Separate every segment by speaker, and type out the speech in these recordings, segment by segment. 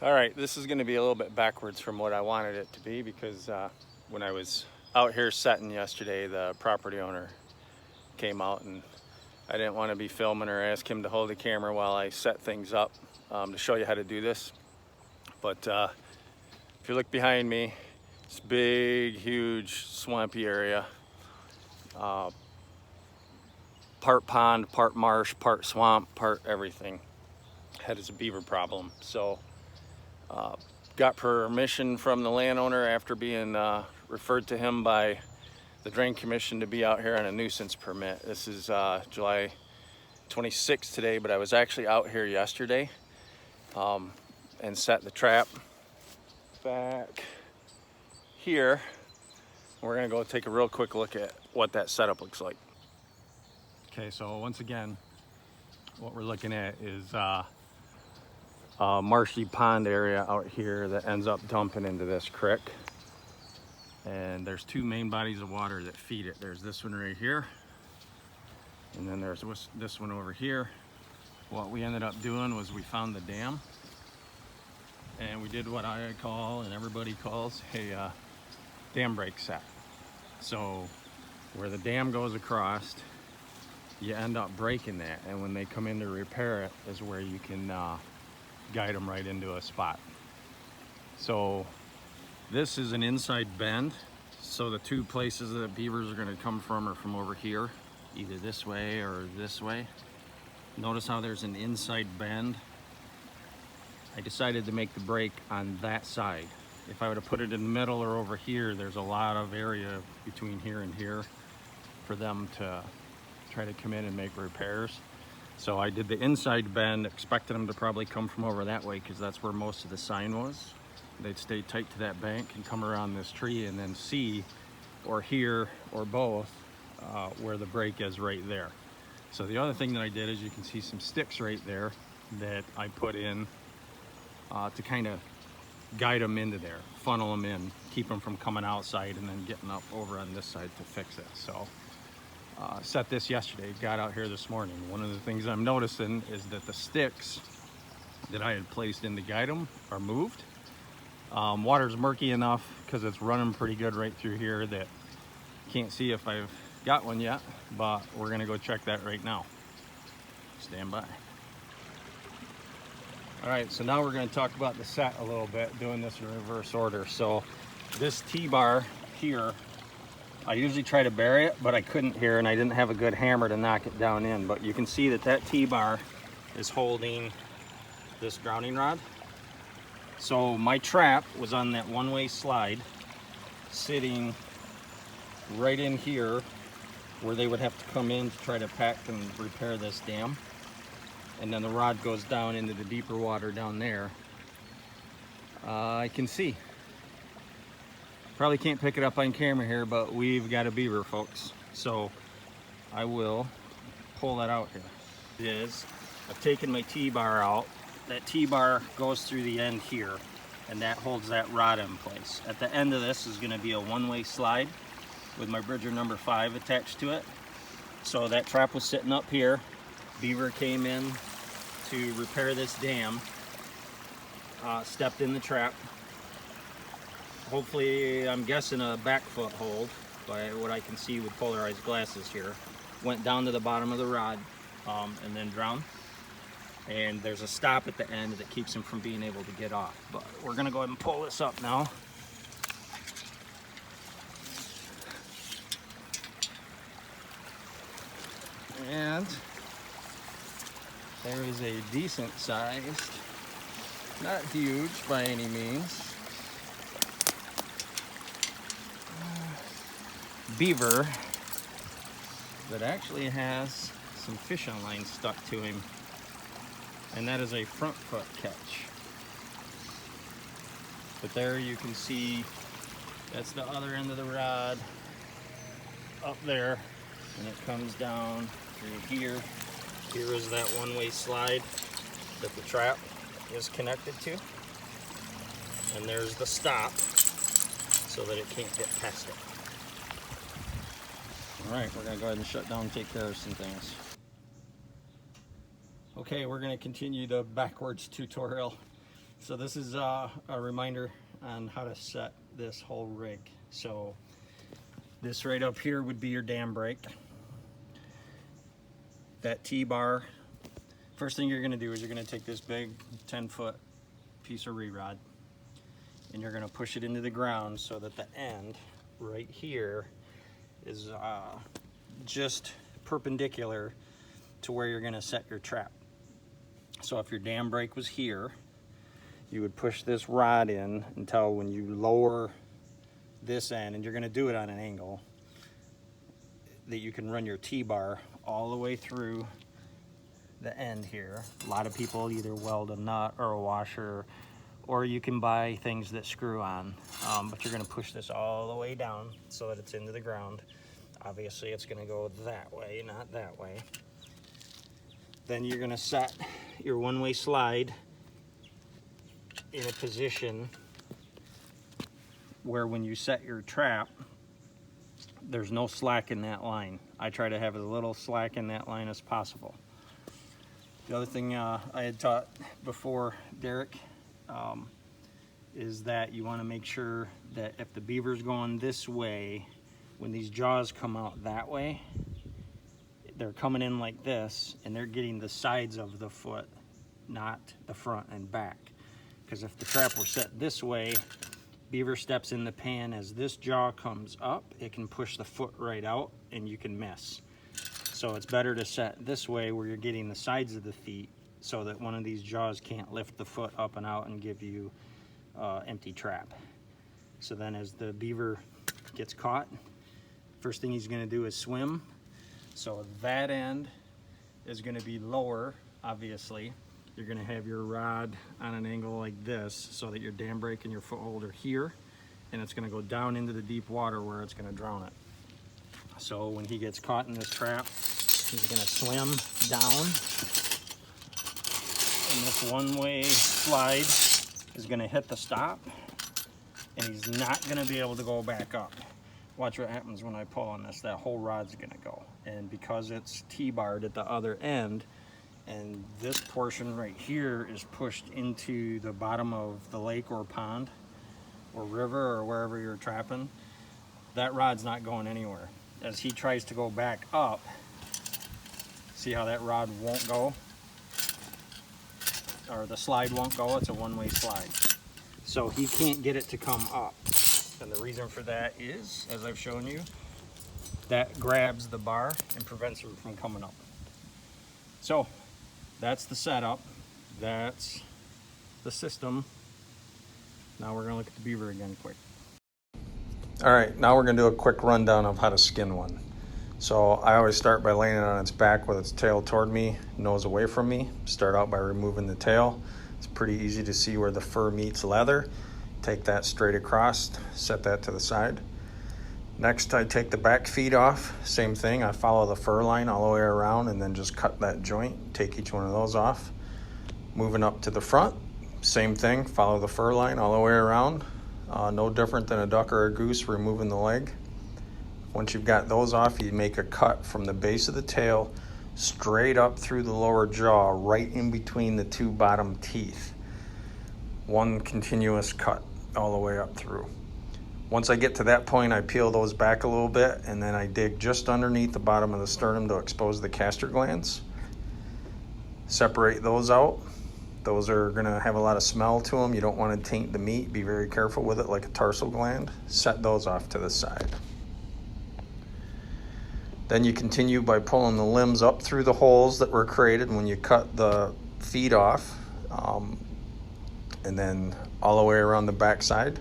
Speaker 1: All right, this is going to be a little bit backwards from what I wanted it to be because when I was out here setting yesterday, the property owner came out and I didn't want to be filming or ask him to hold the camera while I set things up to show you how to do this. But if you look behind me, it's big, huge, swampy area. Part pond, part marsh, part swamp, part everything. Had a beaver problem. So got permission from the landowner after being referred to him by the Drain Commission to be out here on a nuisance permit. This is July 26th today, but I was actually out here yesterday and set the trap back here. We're gonna go take a real quick look at what that setup looks like. Okay, so once again, what we're looking at is marshy pond area out here that ends up dumping into this creek. And there's two main bodies of water that feed it. There's this one right here, and then there's this one over here. What we ended up doing was we found the dam, and we did what I call, and everybody calls, a dam break set. So where the dam goes across, you end up breaking that, and when they come in to repair it is where you can guide them right into a spot. So this is an inside bend, so the two places that beavers are going to come from are from over here, either this way or this way. Notice how there's an inside bend. I decided to make the break on that side. If I would have put it in the middle or over here, there's a lot of area between here and here for them to try to come in and make repairs. So I did the inside bend, expecting them to probably come from over that way because that's where most of the sign was. They'd stay tight to that bank and come around this tree and then see or hear or both where the break is right there. So the other thing that I did is you can see some sticks right there that I put in to kind of guide them into there, funnel them in, keep them from coming outside and then getting up over on this side to fix it. So set this yesterday, got out here this morning. One of the things I'm noticing is that the sticks that I had placed in to guide them are moved. Water's murky enough because it's running pretty good right through here that can't see if I've got one yet, but we're gonna go check that right now. Stand by. All right, so now we're gonna talk about the set a little bit, doing this in reverse order. So this T-bar here, I usually try to bury it, but I couldn't here, and I didn't have a good hammer to knock it down in. But you can see that that T-bar is holding this grounding rod. So my trap was on that one-way slide, sitting right in here where they would have to come in to try to pack and repair this dam. And then the rod goes down into the deeper water down there. I can see. Probably can't pick it up on camera here, but we've got a beaver, folks. So I will pull that out here. It is, I've taken my T-bar out. That T-bar goes through the end here, and that holds that rod in place. At the end of this is gonna be a one-way slide with my Bridger number 5 attached to it. So that trap was sitting up here. Beaver came in to repair this dam, stepped in the trap. Hopefully, I'm guessing a back foot hold by what I can see with polarized glasses here. Went down to the bottom of the rod and then drowned. And there's a stop at the end that keeps him from being able to get off. But we're gonna go ahead and pull this up now. And there is a decent sized, not huge by any means, beaver that actually has some fishing line stuck to him, and that is a front foot catch. But there you can see that's the other end of the rod up there, and it comes down through here. Here is that one-way slide that the trap is connected to, and there's the stop so that it can't get past it. All right, we're gonna go ahead and shut down and take care of some things. Okay, we're gonna continue the backwards tutorial. So this is a reminder on how to set this whole rig. So this right up here would be your dam brake. That T-bar, first thing you're gonna do is you're gonna take this big 10-foot piece of re-rod and you're gonna push it into the ground so that the end right here is just perpendicular to where you're gonna set your trap. So if your dam brake was here, you would push this rod in until when you lower this end, and you're gonna do it on an angle, that you can run your T-bar all the way through the end here. A lot of people either weld a nut or a washer, or you can buy things that screw on, but you're gonna push this all the way down so that it's into the ground. Obviously it's gonna go that way, not that way. Then you're gonna set your one-way slide in a position where when you set your trap, there's no slack in that line. I try to have as little slack in that line as possible. The other thing I had taught before, Derek, is that you want to make sure that if the beaver's going this way, when these jaws come out that way, they're coming in like this and they're getting the sides of the foot, not the front and back. Because if the trap were set this way, beaver steps in the pan, as this jaw comes up, it can push the foot right out and you can miss. So it's better to set this way where you're getting the sides of the feet so that one of these jaws can't lift the foot up and out and give you empty trap. So then as the beaver gets caught, first thing he's gonna do is swim. So that end is gonna be lower, obviously. You're gonna have your rod on an angle like this so that your dam brake and your foothold are here, and it's gonna go down into the deep water where it's gonna drown it. So when he gets caught in this trap, he's gonna swim down, and this one-way slide is gonna hit the stop, and he's not gonna be able to go back up. Watch what happens when I pull on this. That whole rod's gonna go. And because it's T-barred at the other end, and this portion right here is pushed into the bottom of the lake or pond or river or wherever you're trapping, that rod's not going anywhere. As he tries to go back up, see how that rod won't go? Or the slide won't go, it's a one-way slide. So he can't get it to come up. And the reason for that is, as I've shown you, that grabs the bar and prevents him from coming up. So that's the setup, that's the system. Now we're gonna look at the beaver again quick. All right, now we're gonna do a quick rundown of how to skin one. So I always start by laying it on its back with its tail toward me, nose away from me. Start out by removing the tail. It's pretty easy to see where the fur meets leather. Take that straight across, set that to the side. Next, I take the back feet off. Same thing, I follow the fur line all the way around and then just cut that joint, take each one of those off. Moving up to the front, same thing, follow the fur line all the way around. No different than a duck or a goose removing the leg. Once you've got those off, you make a cut from the base of the tail straight up through the lower jaw, right in between the two bottom teeth. One continuous cut all the way up through. Once I get to that point, I peel those back a little bit, and then I dig just underneath the bottom of the sternum to expose the castor glands. Separate those out. Those are gonna have a lot of smell to them. You don't wanna taint the meat. Be very careful with it, like a tarsal gland. Set those off to the side. Then you continue by pulling the limbs up through the holes that were created when you cut the feet off, and then all the way around the backside.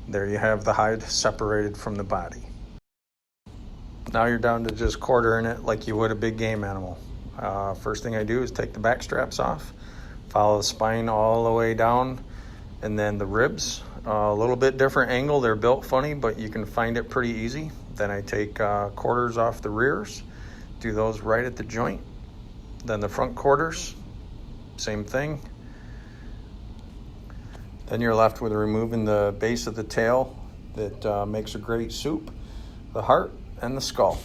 Speaker 1: There you have the hide separated from the body. Now you're down to just quartering it like you would a big game animal. First thing I do is take the back straps off, follow the spine all the way down, and then the ribs. A little bit different angle, they're built funny, but you can find it pretty easy. Then I take quarters off the rears, do those right at the joint. Then the front quarters, same thing. Then you're left with removing the base of the tail that makes a great soup, the heart, and the skull.